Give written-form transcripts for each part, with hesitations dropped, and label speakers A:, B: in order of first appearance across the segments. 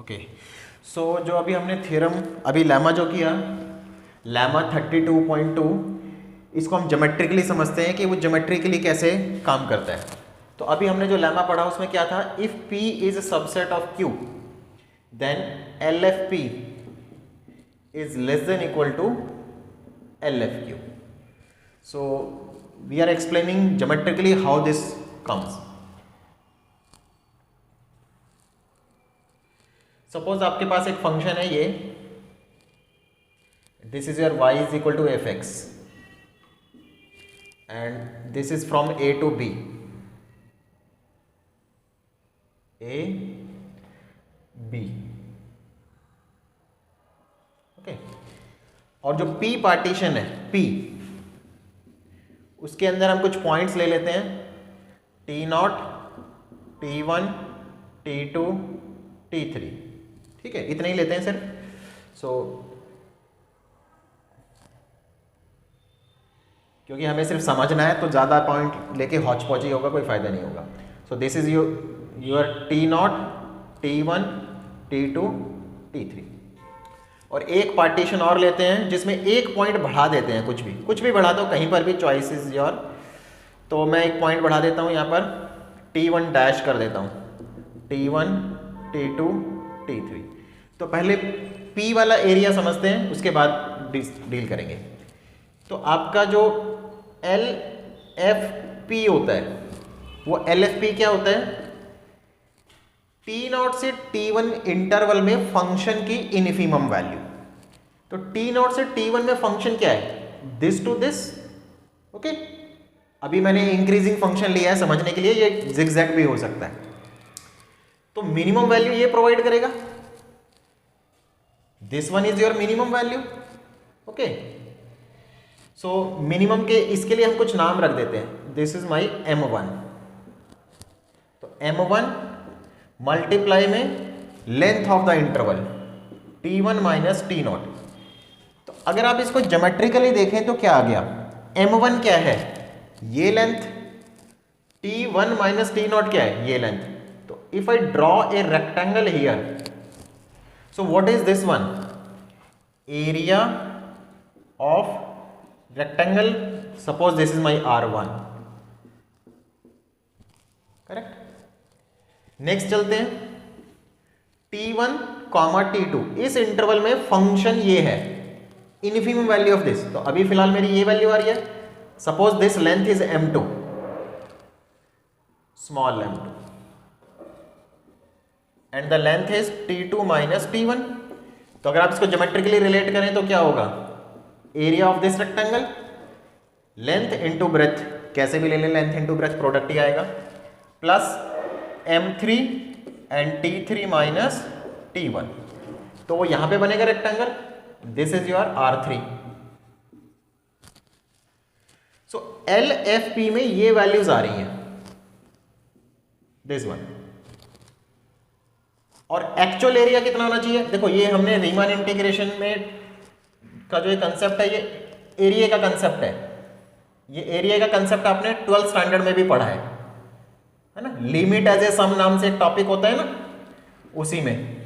A: Okay, सो जो अभी हमने थ्योरम अभी लेमा जो किया, लेमा 32.2, इसको हम ज्योमेट्रिकली समझते हैं कि वो ज्योमेट्रिकली कैसे काम करता है। तो अभी हमने जो लेमा पढ़ा उसमें क्या था, if P is a subset of Q then LFP is less than equal to LFQ. So we are explaining geometrically how this comes. Suppose आपके पास एक फंक्शन है ये, this is your y is equal to fx and this is from a to b, a b, okay. और जो p partition है p, उसके अंदर हम कुछ पॉइंट्स ले लेते हैं, T0, T1, T2, T3, ठीक है, इतने ही लेते हैं सिर्फ। सो क्योंकि हमें सिर्फ समझना है तो ज़्यादा पॉइंट लेके हौच पौची होगा, कोई फ़ायदा नहीं होगा। So this is your T0, T1, T2, T3, और एक पार्टीशन और लेते हैं जिसमें एक पॉइंट बढ़ा देते हैं, कुछ भी बढ़ा दो, कहीं पर भी, चॉइस इज योर। तो मैं एक पॉइंट बढ़ा देता हूँ यहाँ पर, T1 डैश कर देता हूँ, T1, T2, T3। तो पहले P वाला एरिया समझते हैं, उसके बाद डील करेंगे। तो आपका जो LFP होता है, वो LFP क्या होता है, T0 से T1 इंटरवल में फंक्शन की इनफिमम वैल्यू। तो T0 से T1 में फंक्शन क्या है, दिस टू दिस, ओके। अभी मैंने इंक्रीजिंग फंक्शन लिया है समझने के लिए, ये जिगजैग भी हो सकता है। तो मिनिमम वैल्यू ये प्रोवाइड करेगा, this one is your minimum value, okay. So minimum के इसके लिए हम कुछ नाम रख देते हैं, दिस इज माई M1। तो M1 मल्टीप्लाई में length of the interval T1 minus T0। तो अगर आप इसको ज्योमेट्रिकली देखें तो क्या आ गया, M1 क्या है, ये लेंथ, T1 माइनस T0 क्या है, ये लेंथ। तो if I draw a rectangle here, so what is this one, area of rectangle, suppose this is my R1, correct. Next चलते हैं, T1, T2, इस इंटरवल में फंक्शन ये है, इनफिमम वैल्यू ऑफ दिस। तो अभी फिलहाल मेरी ये वैल्यू आ रही है, suppose this length is M2, small m2, and the length is T2 minus T1। तो अगर आप इसको ज्योमेट्रिकली रिलेट करें तो क्या होगा, area of this rectangle, length into breadth, कैसे भी ले लें, लेंथ इंटू ब्रेथ प्रोडक्ट ही आएगा, plus M3 and T3 minus T1। तो वो यहां पे बनेगा rectangle, this is your R3। So LFP में ये वैल्यूज आ रही हैं, दिस वन। और एक्चुअल एरिया कितना होना चाहिए, देखो ये हमने रीमान इंटीग्रेशन में का जो ये कंसेप्ट है, ये एरिया का कंसेप्ट है। ये एरिया का कंसेप्ट आपने 12th स्टैंडर्ड में भी पढ़ा है ना, लिमिट एज ए सम नाम से एक टॉपिक होता है ना, उसी में।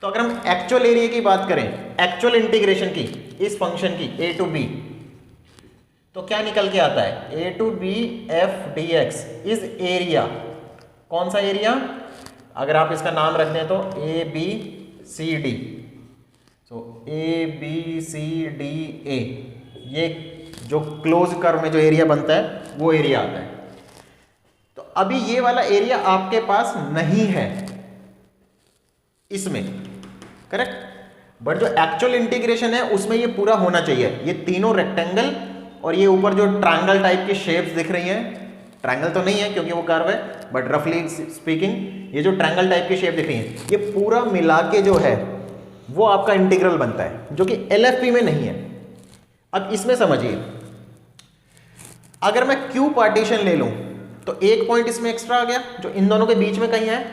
A: तो अगर हम एक्चुअल एरिया की बात करें, एक्चुअल इंटीग्रेशन की, इस फंक्शन की A टू B, तो क्या निकल के आता है, A to B f dx is area, कौन सा एरिया, अगर आप इसका नाम रख दें तो ABCD, सो ABCDA, ये जो क्लोज कर्व में जो एरिया बनता है वो एरिया आता है। तो अभी ये वाला एरिया आपके पास नहीं है इसमें, करेक्ट, बट जो एक्चुअल इंटीग्रेशन है उसमें ये पूरा होना चाहिए। ये तीनों रेक्टेंगल और ये ऊपर जो ट्रायंगल टाइप की शेप्स दिख रही हैं, ट्रायंगल तो नहीं है क्योंकि वो कर्व है, बट रफली स्पीकिंग ये जो ट्रायंगल टाइप की शेप दिख रही है, ये पूरा मिला के जो है वो आपका इंटीग्रल बनता है, जो कि LFP में नहीं है। अब इसमें समझिए, अगर मैं Q पार्टीशन ले लूं तो एक पॉइंट इसमें एक्स्ट्रा आ गया जो इन दोनों के बीच में कहीं है,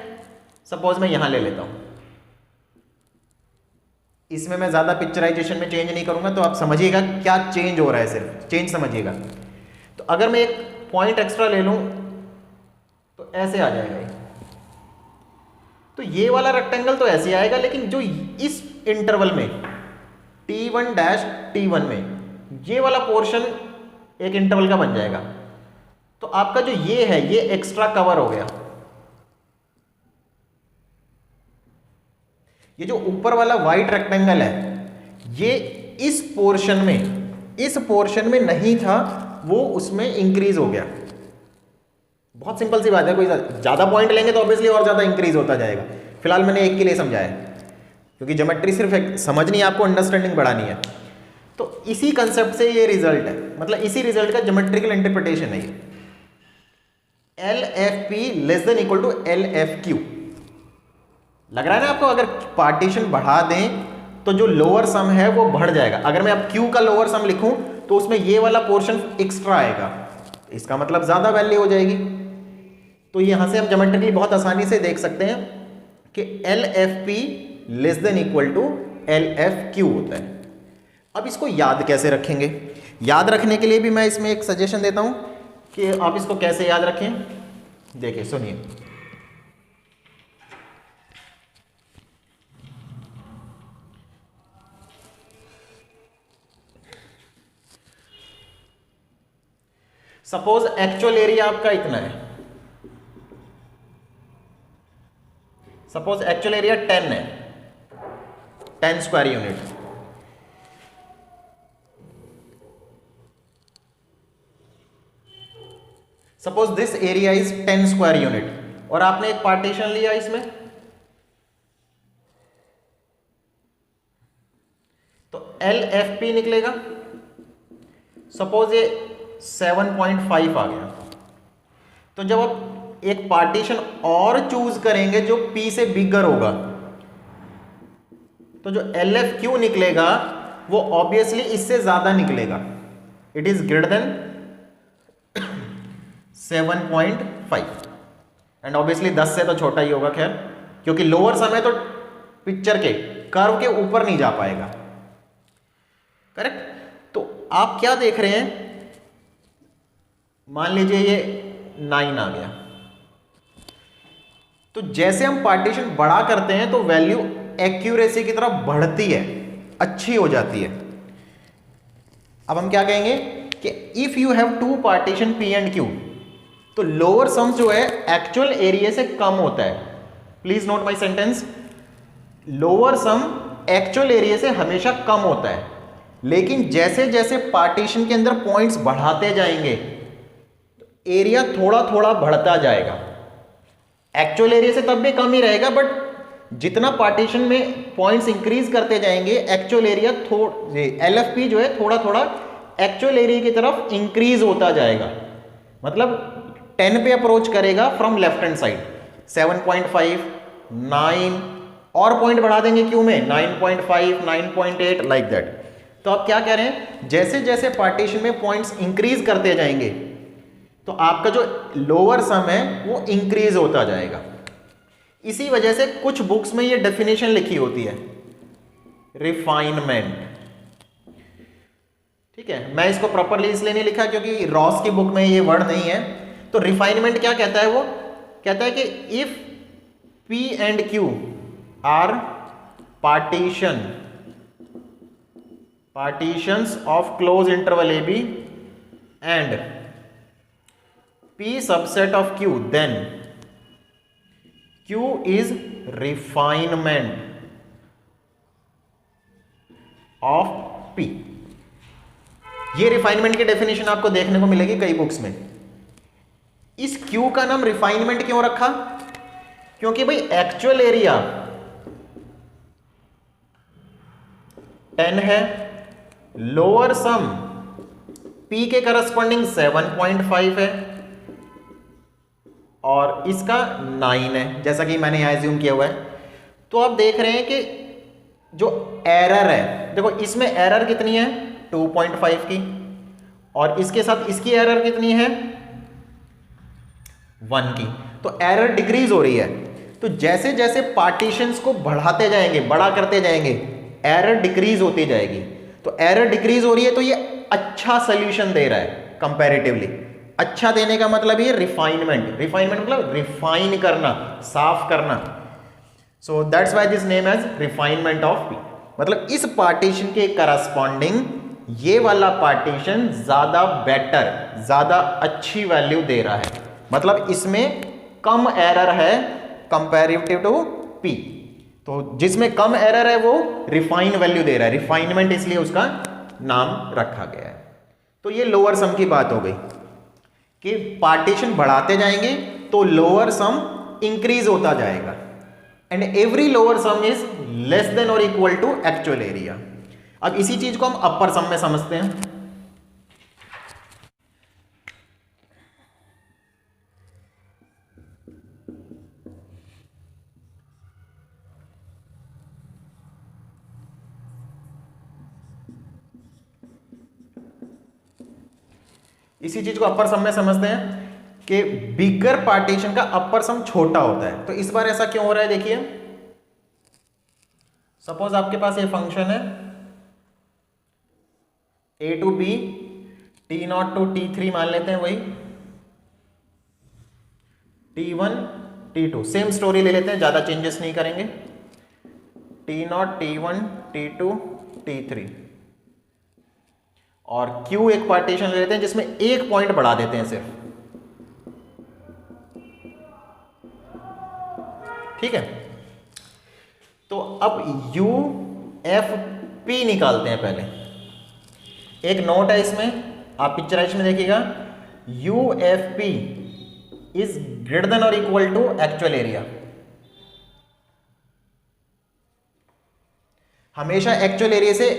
A: सपोज मैं यहां ले लेता हूं। इसमें मैं ज्यादा पिक्चराइजेशन में चेंज नहीं करूंगा, तो आप समझिएगा क्या चेंज हो रहा है, सिर्फ चेंज समझिएगा। तो अगर मैं एक पॉइंट एक्स्ट्रा ले लूं तो ऐसे आ जाएगा ये, तो ये वाला रेक्टेंगल तो ऐसे आएगा, लेकिन जो इस इंटरवल में T1 डैश T1 में ये वाला पोर्शन एक इंटरवल का बन जाएगा। तो आपका जो ये है ये एक्स्ट्रा कवर हो गया। ये जो ऊपर वाला व्हाइट रेक्टेंगल है ये इस पोर्शन में नहीं था, वो उसमें इंक्रीज हो गया। बहुत सिंपल सी बात है, कोई ज्यादा पॉइंट लेंगे तो ऑब्वियसली और ज्यादा इंक्रीज होता जाएगा। फिलहाल मैंने एक के लिए समझाया क्योंकि ज्योमेट्री सिर्फ समझनी है आपको, अंडरस्टैंडिंग बढ़ानी है। तो इसी कंसेप्ट से ये रिजल्ट है, मतलब इसी रिजल्ट का ज्योमेट्रिकल इंटरप्रिटेशन है ये। LFP less than equal to LFQ। लग रहा है ना आपको, अगर पार्टीशन बढ़ा दें तो जो लोअर सम है वो बढ़ जाएगा। अगर मैं अब Q का लोअर सम लिखूं तो उसमें ये वाला पोर्शन एक्स्ट्रा आएगा, इसका मतलब ज्यादा वैल्यू हो जाएगी। तो यहां से हम ज्योमेट्रिकली बहुत आसानी से देख सकते हैं कि LFP less than equal to LFQ होता है। अब इसको याद कैसे रखेंगे? याद रखने के लिए भी मैं इसमें एक सजेशन देता हूं कि आप इसको कैसे याद रखें। देखिए सुनिए, सपोज एक्चुअल एरिया आपका इतना है, सपोज एक्चुअल एरिया 10 है, 10 square unit. Suppose this area is 10 square unit और आपने एक पार्टीशन लिया इसमें, तो LFP निकलेगा। सपोज ये 7.5 आ गया, तो जब आप एक पार्टीशन और चूज करेंगे जो P से बिगर होगा, तो जो LFQ निकलेगा वो ऑब्वियसली इससे ज्यादा निकलेगा। It is greater then 7.5 and obviously 10 से तो छोटा ही होगा, खैर क्योंकि लोअर सम है तो पिक्चर के कर्व के ऊपर नहीं जा पाएगा। करेक्ट। तो आप क्या देख रहे हैं, मान लीजिए ये 9 आ गया, तो जैसे हम पार्टीशन बड़ा करते हैं तो वैल्यू एक्यूरेसी की तरफ बढ़ती है, अच्छी हो जाती है। अब हम क्या कहेंगे कि if you have to partition P and Q, तो लोअर सम जो है एक्चुअल एरिया से कम होता है। Please note my sentence, lower sum actual area से हमेशा कम होता है, लेकिन जैसे जैसे पार्टीशन के अंदर पॉइंट्स बढ़ाते जाएंगे एरिया थोड़ा थोड़ा बढ़ता जाएगा। एक्चुअल एरिया से तब भी कम ही रहेगा, बट जितना पार्टीशन में पॉइंट्स इंक्रीज करते जाएंगे एक्चुअल एरिया LFP जो है थोड़ा थोड़ा एक्चुअल एरिया की तरफ इंक्रीज होता जाएगा। मतलब 10 पे अप्रोच करेगा फ्रॉम लेफ्ट हैंड साइड, 7.5, 9 और पॉइंट बढ़ा देंगे क्यों में 9.5, 9.8 लाइक दैट। तो आप क्या कह रहे हैं, जैसे जैसे पार्टीशन में पॉइंट्स इंक्रीज करते जाएंगे तो आपका जो लोअर सम है वो इंक्रीज होता जाएगा। इसी वजह से कुछ बुक्स में ये डेफिनेशन लिखी होती है, रिफाइनमेंट। ठीक है, मैं इसको प्रॉपरली इसलिए नहीं लिखा क्योंकि रॉस की बुक में ये वर्ड नहीं है। तो रिफाइनमेंट क्या कहता है, वो कहता है कि if P and Q are partitions of closed interval AB and P subset of Q, then Q is refinement of P। ये रिफाइनमेंट की डेफिनेशन आपको देखने को मिलेगी कई बुक्स में। इस Q का नाम रिफाइनमेंट क्यों रखा, क्योंकि भाई एक्चुअल एरिया 10 है, लोअर सम P के करस्पॉन्डिंग 7.5 है और इसका 9 है, जैसा कि मैंने यहां एज्यूम किया हुआ है। तो आप देख रहे हैं कि जो एरर है, देखो इसमें एरर कितनी है 2.5 की, और इसके साथ इसकी एरर कितनी है 1 की। तो एरर डिक्रीज हो रही है। तो जैसे जैसे पार्टीशंस को बढ़ाते जाएंगे, बड़ा करते जाएंगे, एरर डिक्रीज होती जाएगी। तो एरर डिक्रीज हो रही है तो ये अच्छा सोल्यूशन दे रहा है कंपैरेटिवली। अच्छा देने का मतलब ये रिफाइनमेंट, रिफाइनमेंट मतलब रिफाइन करना, साफ करना। So that's why this name as refinement of P. मतलब इस पार्टीशन के करस्पॉन्डिंग ये वाला पार्टीशन ज्यादा बेटर, ज्यादा अच्छी वैल्यू दे रहा है, मतलब इसमें कम एरर है कंपैरेटिव टू पी। तो जिसमें कम एरर है वो रिफाइन वैल्यू दे रहा है, रिफाइनमेंट इसलिए उसका नाम रखा गया है। तो ये लोअर सम की बात हो गई कि पार्टीशन बढ़ाते जाएंगे तो लोअर सम इंक्रीज होता जाएगा, and every lower sum is less then और इक्वल टू एक्चुअल एरिया। अब इसी चीज को हम अपर सम में समझते हैं। इसी चीज को अपर सम में समझते हैं कि बिगर पार्टीशन का अपर सम छोटा होता है। तो इस बार ऐसा क्यों हो रहा है, देखिए सपोज आपके पास ये फंक्शन है a to b t0 to t3 मान लेते हैं, वही t1 t2 सेम स्टोरी ले लेते हैं, ज्यादा चेंजेस नहीं करेंगे, t0 t1 t2 t3, और q एक पार्टीशन ले लेते हैं जिसमें एक पॉइंट बढ़ा देते हैं सिर्फ, ठीक है। तो अब यू एफ पी निकालते हैं। पहले एक नोट है इसमें, आप पिक्चराइज में देखिएगा, U F P is greater than और इक्वल टू एक्चुअल एरिया। हमेशा एक्चुअल एरिया से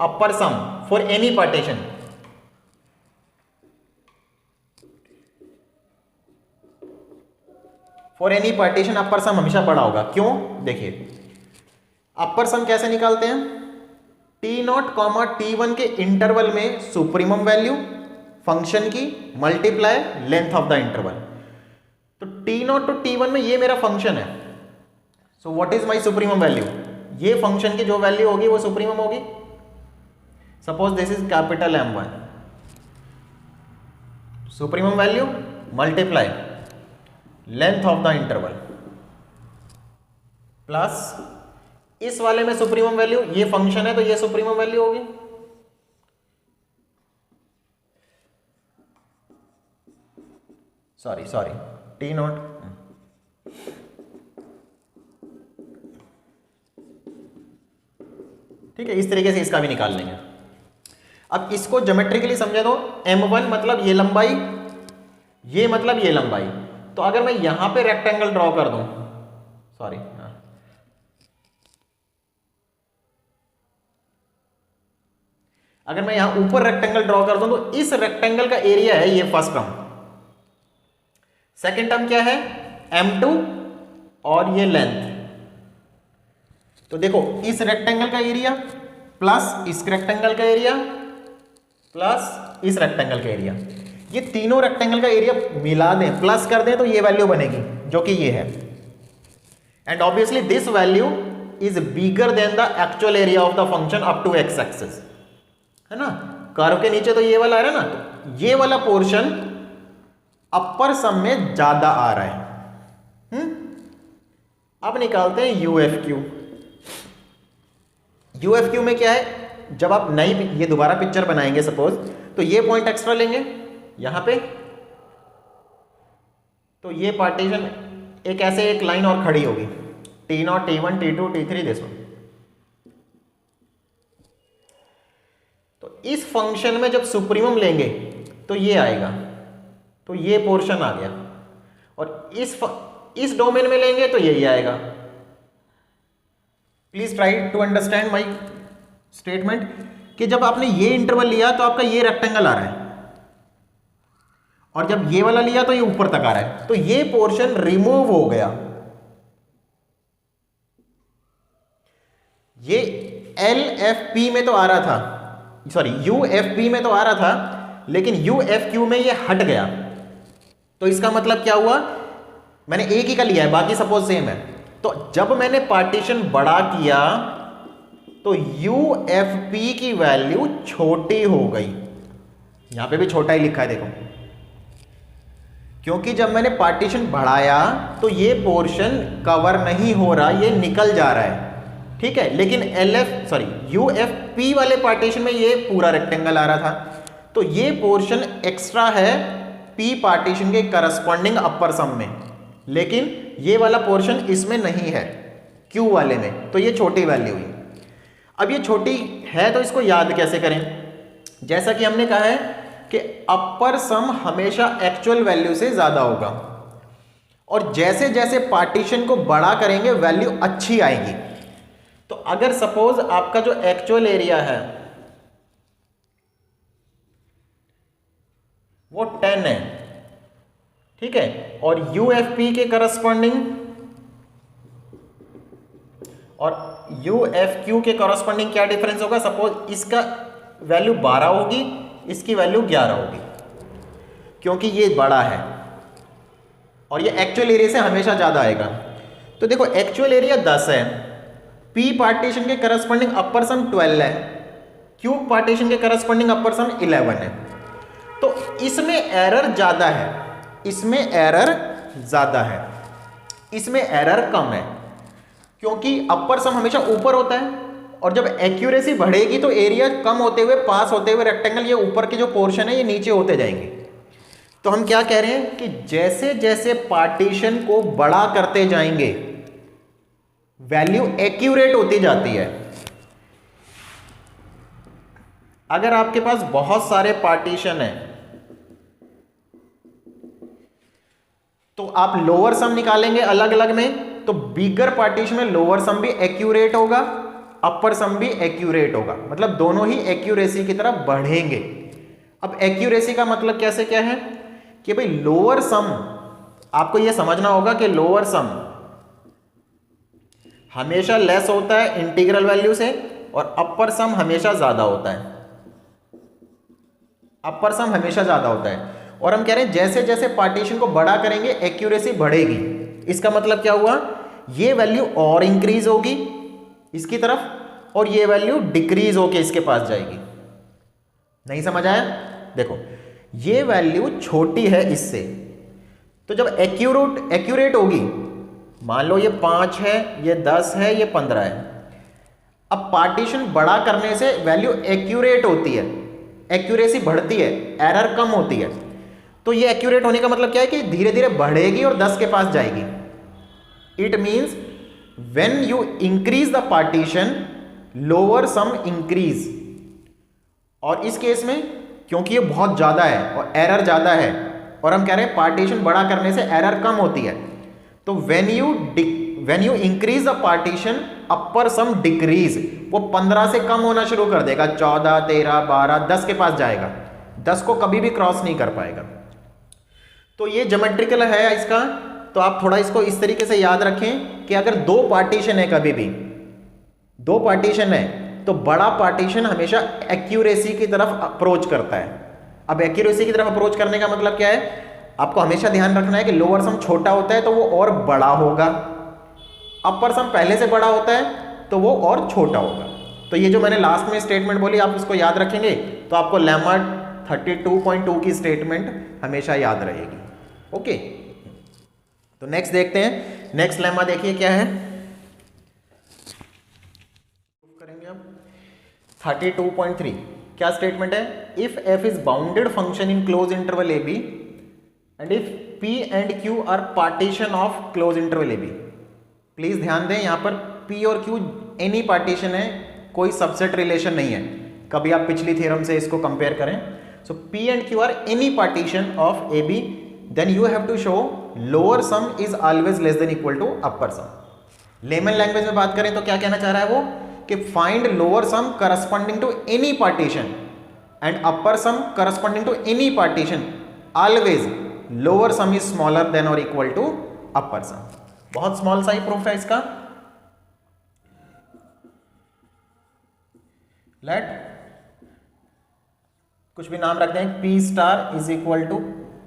A: upper sum for any partition, for any partition upper sum हमेशा बड़ा होगा। क्यों, देखिए अपर सम कैसे निकालते हैं, t0 कॉमा t1 के इंटरवल में सुप्रीमम वैल्यू फंक्शन की multiply length of the interval. तो t0 टू t1 में ये मेरा फंक्शन है, so what is my supremum value, ये फंक्शन की जो वैल्यू होगी वो सुप्रीमम होगी। Suppose this is capital M1, supremum value multiply length of the interval plus इस वाले में सुप्रीमम वैल्यू, ये फंक्शन है तो ये सुप्रीमम वैल्यू होगी, सॉरी t0, ठीक है। इस तरीके से इसका भी निकाल लेंगे। अब इसको ज्योमेट्रिकली समझे तो M1 मतलब ये लंबाई, ये मतलब ये लंबाई। तो अगर मैं यहां पे रेक्टेंगल ड्रॉ कर दूं, सॉरी अगर मैं यहां ऊपर रेक्टेंगल ड्रॉ कर दूं तो इस रेक्टेंगल का एरिया है ये फर्स्ट टर्म, सेकंड टर्म क्या है M2 और ये लेंथ। तो देखो इस रेक्टेंगल का एरिया प्लस इस रेक्टेंगल का एरिया प्लस इस रेक्टेंगल का एरिया, ये तीनों रेक्टेंगल का एरिया मिला दें, प्लस कर दें तो ये वैल्यू बनेगी जो कि ये है। And obviously this value is bigger than the actual area of the function up to X axis, है ना। कर्व के नीचे तो ये वाला है ना, तो ये वाला पोर्शन अपर सम में ज्यादा आ रहा है। अब निकालते हैं यूएफक्यू। यूएफक्यू में क्या है, जब आप नई ये दोबारा पिक्चर बनाएंगे सपोज, तो ये पॉइंट एक्स्ट्रा लेंगे यहां पे, तो ये पार्टीशन एक ऐसे एक लाइन और खड़ी होगी, t0 t1 t2 t3 this one. तो इस फंक्शन में जब सुप्रीमम लेंगे तो ये आएगा, तो ये पोर्शन आ गया, और इस डोमेन में लेंगे तो यही आएगा। Please try to understand my statement कि जब आपने ये इंटरवल लिया तो आपका ये रेक्टेंगल आ रहा है, और जब ये वाला लिया तो ये ऊपर तक आ रहा है, तो ये पोर्शन रिमूव हो गया। ये LFP में तो आ रहा था, सॉरी UFP में तो आ रहा था, लेकिन UFQ में ये हट गया। तो इसका मतलब क्या हुआ, मैंने एक ही का लिया है, बाकी सपोज सेम है। तो जब मैंने पार्टीशन बड़ा किया तो UFP की वैल्यू छोटी हो गई, यहां पे भी छोटा ही लिखा है देखो, क्योंकि जब मैंने पार्टीशन बढ़ाया तो ये पोर्शन कवर नहीं हो रहा, ये निकल जा रहा है, ठीक है। लेकिन यूएफपी वाले पार्टीशन में ये पूरा रेक्टेंगल आ रहा था, तो ये पोर्शन एक्स्ट्रा है पी पार्टीशन के करस्पॉन्डिंग अपर सम में, लेकिन ये वाला पोर्शन इसमें नहीं है क्यू वाले में, तो ये छोटी वैल्यू हुई। अब ये छोटी है तो इसको याद कैसे करें? जैसा कि हमने कहा है कि अपर सम हमेशा एक्चुअल वैल्यू से ज्यादा होगा, और जैसे जैसे पार्टीशन को बड़ा करेंगे वैल्यू अच्छी आएगी। तो अगर सपोज आपका जो एक्चुअल एरिया है वो 10 है, ठीक है, और यूएफपी के करस्पॉन्डिंग और यूएफक्यू के करस्पॉन्डिंग क्या डिफरेंस होगा? सपोज इसका वैल्यू 12 होगी, इसकी वैल्यू 11 होगी, क्योंकि ये बड़ा है और ये एक्चुअल एरिया से हमेशा ज्यादा आएगा। तो देखो एक्चुअल एरिया 10 है, पी पार्टीशन के करस्पॉन्डिंग अपर सम 12 है, क्यू पार्टीशन के करस्पॉन्डिंग अपर सम 11 है। तो इसमें एरर ज्यादा है, इसमें एरर ज्यादा है, इसमें एरर कम है, क्योंकि अपर सम हमेशा ऊपर होता है, और जब एक्यूरेसी बढ़ेगी तो एरिया कम होते हुए, पास होते हुए रेक्टेंगल, ये ऊपर के जो पोर्शन है ये नीचे होते जाएंगे। तो हम क्या कह रहे हैं कि जैसे जैसे पार्टीशन को बड़ा करते जाएंगे वैल्यू एक्यूरेट होती जाती है। अगर आपके पास बहुत सारे पार्टीशन है तो आप लोअर सम निकालेंगे अलग अलग में, तो बिगर पार्टीशन में लोअर सम भी एक्यूरेट होगा, अपर सम भी एक्यूरेट होगा, मतलब दोनों ही एक्यूरेसी की तरफ बढ़ेंगे। अब एक्यूरेसी का मतलब कैसे क्या है कि भाई लोअर सम, आपको यह समझना होगा कि लोअर सम हमेशा लेस होता है इंटीग्रल वैल्यू से, और अपर सम हमेशा ज्यादा होता है, अपर सम हमेशा ज्यादा होता है। और हम कह रहे हैं जैसे जैसे पार्टीशन को बड़ा करेंगे एक्यूरेसी बढ़ेगी। इसका मतलब क्या हुआ? ये वैल्यू और इंक्रीज होगी इसकी तरफ, और ये वैल्यू डिक्रीज होके इसके पास जाएगी। नहीं समझ आया? देखो ये वैल्यू छोटी है इससे, तो जब एक्यूरेट होगी, मान लो ये 5 है, ये 10 है, ये 15 है, अब पार्टीशन बड़ा करने से वैल्यू एक्यूरेट होती है, एक्यूरेसी बढ़ती है, एरर कम होती है। तो ये एक्यूरेट होने का मतलब क्या है कि धीरे धीरे बढ़ेगी और 10 के पास जाएगी। It means when you increase the partition lower sum increase, और इस केस में क्योंकि ये बहुत ज्यादा है और एरर ज्यादा है, और हम कह रहे हैं पार्टीशन बड़ा करने से एरर कम होती है, तो when you increase the partition upper sum decrease, वो 15 से कम होना शुरू कर देगा, 14, 13, 12, 10 के पास जाएगा, 10 को कभी भी क्रॉस नहीं कर पाएगा। तो ये ज्योमेट्रिकल है इसका। तो आप थोड़ा इसको इस तरीके से याद रखें कि अगर दो पार्टीशन है, कभी भी दो पार्टीशन है, तो बड़ा पार्टीशन हमेशा एक्यूरेसी की तरफ अप्रोच करता है। अब एक्यूरेसी की तरफ अप्रोच करने का मतलब क्या है? आपको हमेशा ध्यान रखना है कि लोअर सम छोटा होता है तो वो और बड़ा होगा, अपर सम पहले से बड़ा होता है तो वो और छोटा होगा। तो ये जो मैंने लास्ट में स्टेटमेंट बोली, आप इसको याद रखेंगे तो आपको लेमा 32.2 की स्टेटमेंट हमेशा याद रहेगी। ओके, तो नेक्स्ट देखते हैं। नेक्स्ट लेमा देखिए क्या है, करेंगे अब 32.3। क्या स्टेटमेंट है? If f is bounded function in close interval A B and if p and q are partition of close interval A B. Please ध्यान दें, यहां पर p और q एनी पार्टीशन है, कोई सबसेट रिलेशन नहीं है। कभी आप पिछली थ्योरम से इसको कंपेयर करें। So p and q are any partition of A B, then you have to show lower sum is always less than equal to upper sum. Layman language में बात करें तो क्या कहना चाह रहा है वो कि find lower sum corresponding to any partition and upper sum corresponding to any partition, always lower sum is smaller than और इक्वल टू अपर सम। बहुत स्मॉल सा ही प्रूफ है इसका। लेट कुछ भी नाम रखते हैं, P star is equal to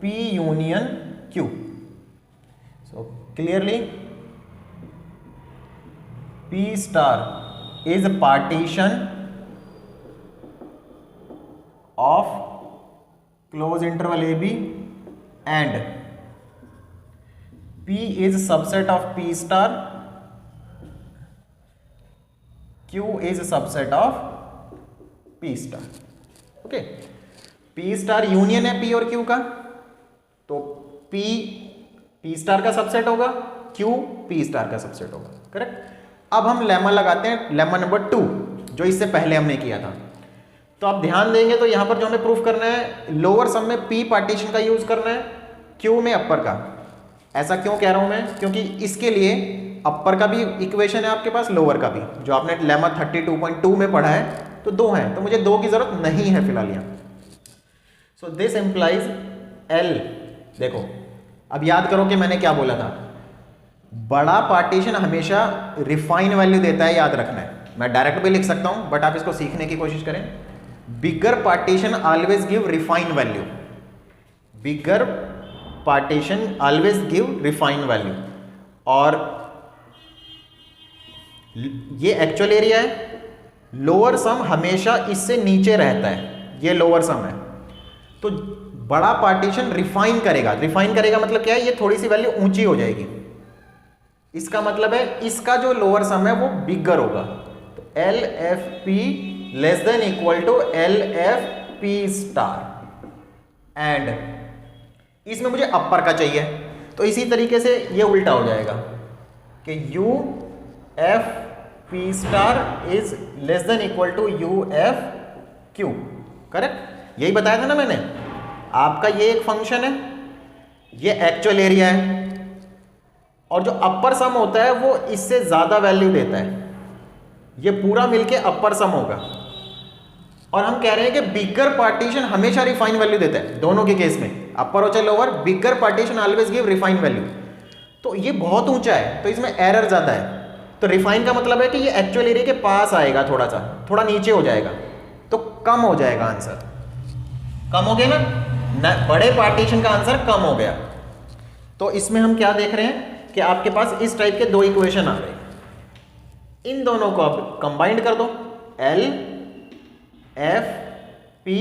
A: P union Q। So clearly P star is partition of close interval A B and P is subset of P star, Q is subset of P star. Okay, P star union है P और Q का, तो P star का subset होगा, Q P star का subset होगा, correct. अब हम लेमा लगाते हैं, लेमा नंबर 2 जो इससे पहले हमने किया था। तो आप ध्यान देंगे तो यहां पर जो हमें प्रूफ करना है, लोअर सम में P पार्टीशन का यूज करना है, Q में अपर का। ऐसा क्यों कह रहा हूं मैं, क्योंकि इसके लिए अपर का भी इक्वेशन है आपके पास, लोअर का भी, जो आपने लेमा 32.2 में पढ़ा है, तो 2 है, तो मुझे 2 की जरूरत नहीं है फिलहाल यहां। सो दिस इंप्लाइज L, देखो अब याद करो कि मैंने क्या बोला था, बड़ा पार्टीशन हमेशा रिफाइन वैल्यू देता है, याद रखना है। मैं डायरेक्ट भी लिख सकता हूं, बट आप इसको सीखने की कोशिश करें। Bigger partition always give refine value, bigger partition always give refine value. और ये एक्चुअल एरिया है, लोअर सम हमेशा इससे नीचे रहता है, ये लोअर सम है, तो बड़ा पार्टीशन रिफाइन करेगा। रिफाइन करेगा मतलब क्या है, ये थोड़ी सी वैल्यू ऊंची हो जाएगी, इसका मतलब है इसका जो लोअर सम है वो बिगर होगा। तो L F P less than equal to L F P star, and इसमें मुझे अपर का चाहिए, तो इसी तरीके से ये उल्टा हो जाएगा कि U F P star is less than equal to U F Q, correct. यही बताया था ना मैंने, आपका ये एक फंक्शन है, ये एक्चुअल एरिया है, और जो अपर सम होता है वो इससे ज्यादा वैल्यू देता है, ये पूरा मिलके अपर सम होगा। और हम कह रहे हैं कि बिगर पार्टीशन हमेशा रिफाइन वैल्यू देता है, दोनों के केस में, अपर हो चाहे lower, bigger partition always give refine value. तो ये बहुत ऊंचा है, तो इसमें एरर ज्यादा है। तो रिफाइन का मतलब है कि ये एक्चुअल एरिया के पास आएगा, थोड़ा सा, थोड़ा नीचे हो जाएगा, तो कम हो जाएगा आंसर। कम हो गया ना, बड़े पार्टीशन का आंसर कम हो गया। तो इसमें हम क्या देख रहे हैं कि आपके पास इस टाइप के 2 इक्वेशन आ रहे हैं, इन दोनों को आप कंबाइंड कर दो, L F P,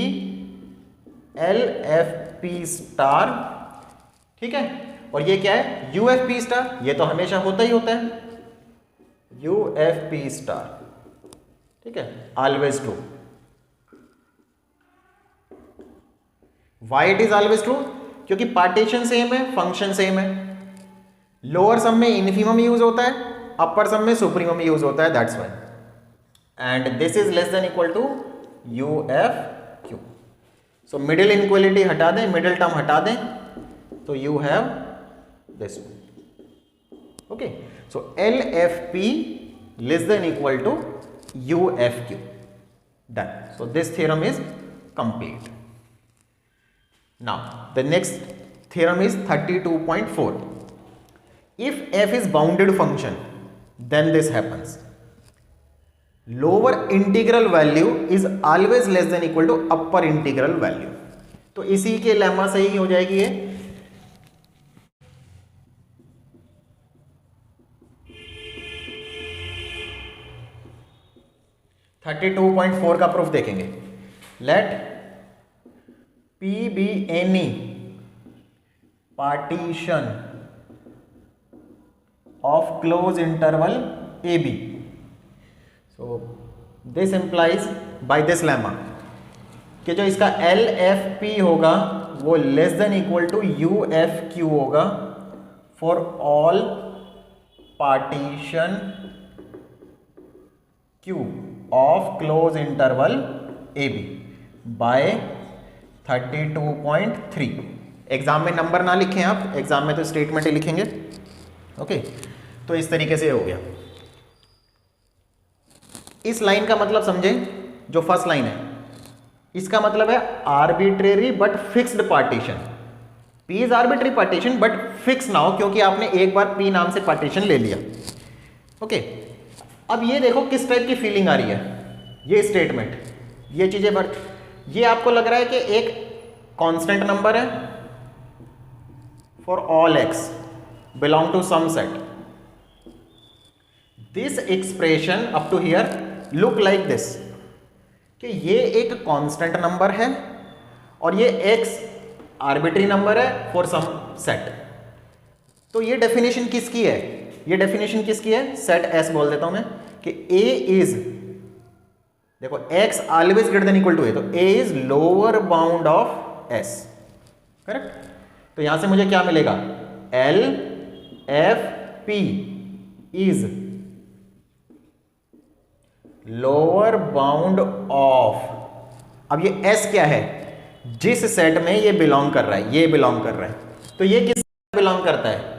A: L F P star, ठीक है। और ये क्या है, यू एफ पी स्टार, ये तो हमेशा होता ही होता है, यू एफ पी स्टार, ठीक है, always true. Why it is always true, क्योंकि पार्टीशन सेम है, फंक्शन सेम है। लोअर सम में इन्फीमम यूज होता है, अपर सम में सुप्रीमम यूज होता है, that's why. And this is less than equal to U F Q. So middle inequality हटा दें, मिडिल टर्म हटा दें, तो you have this, okay. So L F P less than equal to U F Q, done. So this theorem is complete. Now the next theorem is 32.4. If f is bounded function, then this happens. Lower integral value is always less than equal to upper integral value. तो इसी के lemma से ही हो जाएगी ये। Thirty 32.4 का proof देखेंगे। Let P be any partition of closed interval AB. So this implies by this lemma कि जो इसका LFP होगा वो less than equal to UFQ होगा for all partition Q of closed interval AB by 32.3। Exam में number ना लिखें आप, एग्जाम में तो स्टेटमेंट ही लिखेंगे, ओके। तो इस तरीके से हो गया। इस लाइन का मतलब समझे, जो फर्स्ट लाइन है, इसका मतलब है arbitrary but fixed partition. P is arbitrary partition but fix ना हो, क्योंकि आपने एक बार P नाम से पार्टीशन ले लिया, ओके। अब ये देखो किस टाइप की फीलिंग आ रही है, ये स्टेटमेंट, ये चीजें, बट ये आपको लग रहा है कि एक कांस्टेंट नंबर है for all x belong to some set. This expression up to here look like this, कि ये एक कांस्टेंट नंबर है और ये x आर्बिट्री नंबर है फॉर सम सेट। तो ये डेफिनेशन किसकी है, ये डेफिनेशन किसकी है, सेट एस बोल देता हूं मैं कि ए इज, देखो X always greater than equal to A, तो A is lower bound of S, correct. तो यहां से मुझे क्या मिलेगा, L F P is lower bound of, अब ये एस क्या है, जिस सेट में ये बिलोंग कर रहा है, ये बिलोंग कर रहा है, तो ये किस बिलोंग करता है,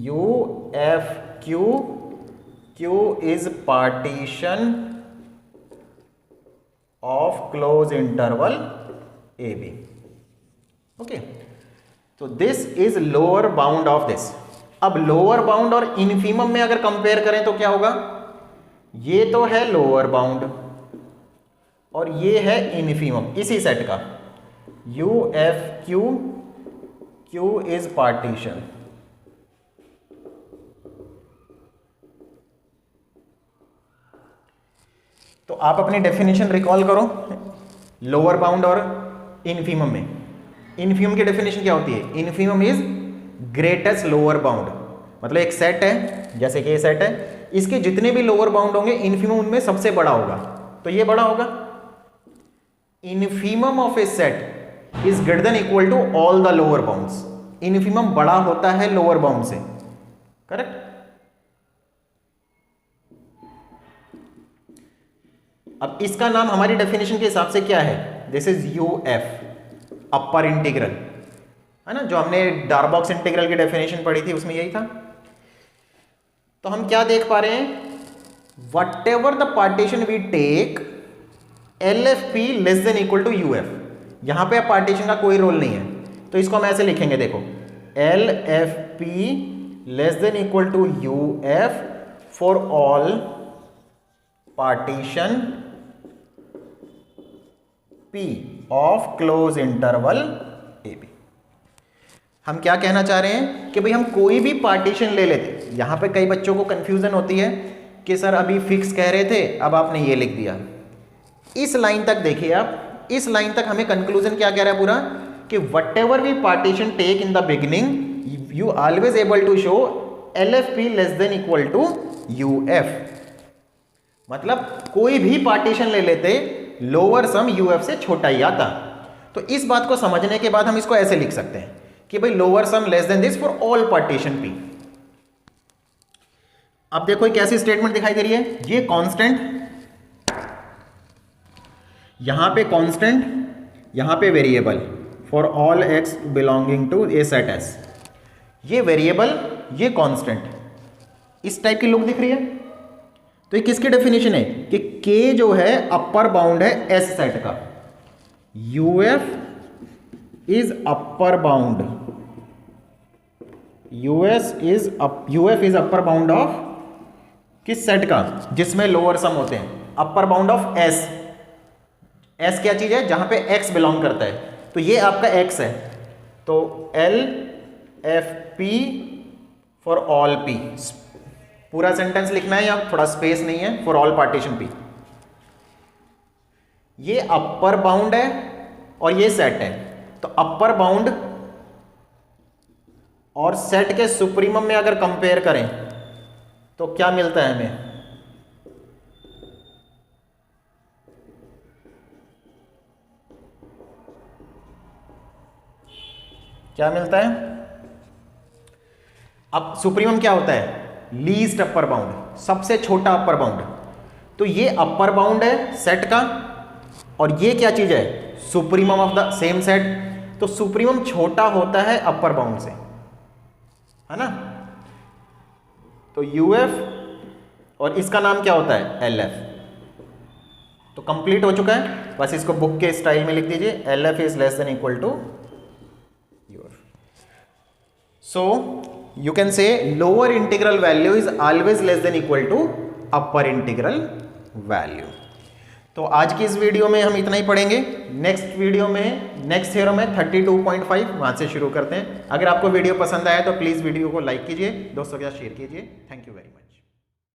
A: U F Q, Q is partition of close interval A B, okay. तो this is lower bound of this. अब लोअर बाउंड और इनफीमम में अगर कंपेयर करें तो क्या होगा, ये तो है लोअर बाउंड और ये है इनफीमम इसी सेट का, you F Q, Q is partition, तो आप अपनी डेफिनेशन रिकॉल करो लोअर बाउंड और इनफीमम में। इनफीमम की डेफिनेशन क्या होती है, infimum is greatest lower bound, मतलब एक सेट है जैसे कि ये सेट है, इसके जितने भी लोअर बाउंड होंगे इनफीमम उनमें सबसे बड़ा होगा, तो ये बड़ा होगा। Infimum of a set is greater than equal to all the lower bounds, infimum बड़ा होता है लोअर बाउंड से, करेक्ट। अब इसका नाम हमारी डेफिनेशन के हिसाब से क्या है, this is U F upper integral, है ना, जो हमने डार्बॉक्स इंटीग्रल की डेफिनेशन पढ़ी थी उसमें यही था। तो हम क्या देख पा रहे हैं, whatever the partition we take L F P less than equal to U F, यहां पे अब पार्टीशन का कोई रोल नहीं है, तो इसको हम ऐसे लिखेंगे, देखो L F P less than equal to U F for all partition P of close interval A B. हम क्या कहना चाह रहे हैं कि भाई हम कोई भी पार्टीशन ले लेते, यहां पे कई बच्चों को कंफ्यूजन होती है कि सर अभी फिक्स कह रहे थे अब आपने ये लिख दिया। इस लाइन तक देखिए आप, इस लाइन तक हमें कंक्लूजन क्या कह रहा है पूरा, कि whatever we partition take in the beginning you always able to show L F P less than equal to U F, मतलब कोई भी पार्टीशन ले लेते लोअर सम यूएफ से छोटा ही आता। तो इस बात को समझने के बाद हम इसको ऐसे लिख सकते हैं कि भाई lower sum less than this for all partition P. अब देखो एक ऐसी स्टेटमेंट दिखाई दे रही है, ये कांस्टेंट, यहां पे कांस्टेंट, यहां पे variable for all X belonging to a set S, ये वेरिएबल ये कांस्टेंट, इस टाइप की लुक दिख रही है। तो ये किसकी डेफिनेशन है कि k जो है अपर बाउंड है एस सेट का, UF is upper bound, UF is upper bound of किस सेट का, जिसमें लोअर सम होते हैं, upper bound of S. S क्या चीज है, जहां पे एक्स बिलोंग करता है, तो ये आपका एक्स है, तो L F P for all P, पूरा सेंटेंस लिखना है या थोड़ा स्पेस नहीं है, फॉर ऑल पार्टीशन पी। ये अपर बाउंड है और ये सेट है, तो अपर बाउंड और सेट के सुप्रीमम में अगर कंपेयर करें तो क्या मिलता है हमें, क्या मिलता है। अब सुप्रीमम क्या होता है, लीस्ट अपर बाउंड, सबसे छोटा अपर बाउंड, तो ये अपर बाउंड है सेट का और ये क्या चीज है, supremum of the same set, तो सुप्रीमम छोटा होता है अपर बाउंड से, है ना। तो यूएफ और इसका नाम क्या होता है, एलएफ। तो कंप्लीट हो चुका है, बस इसको बुक के स्टाइल में लिख दीजिए, LF is less than equal to UF. So you can say lower integral value is always less than equal to upper integral value। तो आज की इस वीडियो में हम इतना ही पढ़ेंगे, नेक्स्ट वीडियो में नेक्स्ट थ्योरम है 32.5, वहां से शुरू करते हैं। अगर आपको वीडियो पसंद आया तो प्लीज़ वीडियो को लाइक कीजिए, दोस्तों के साथ शेयर कीजिए। Thank you very much.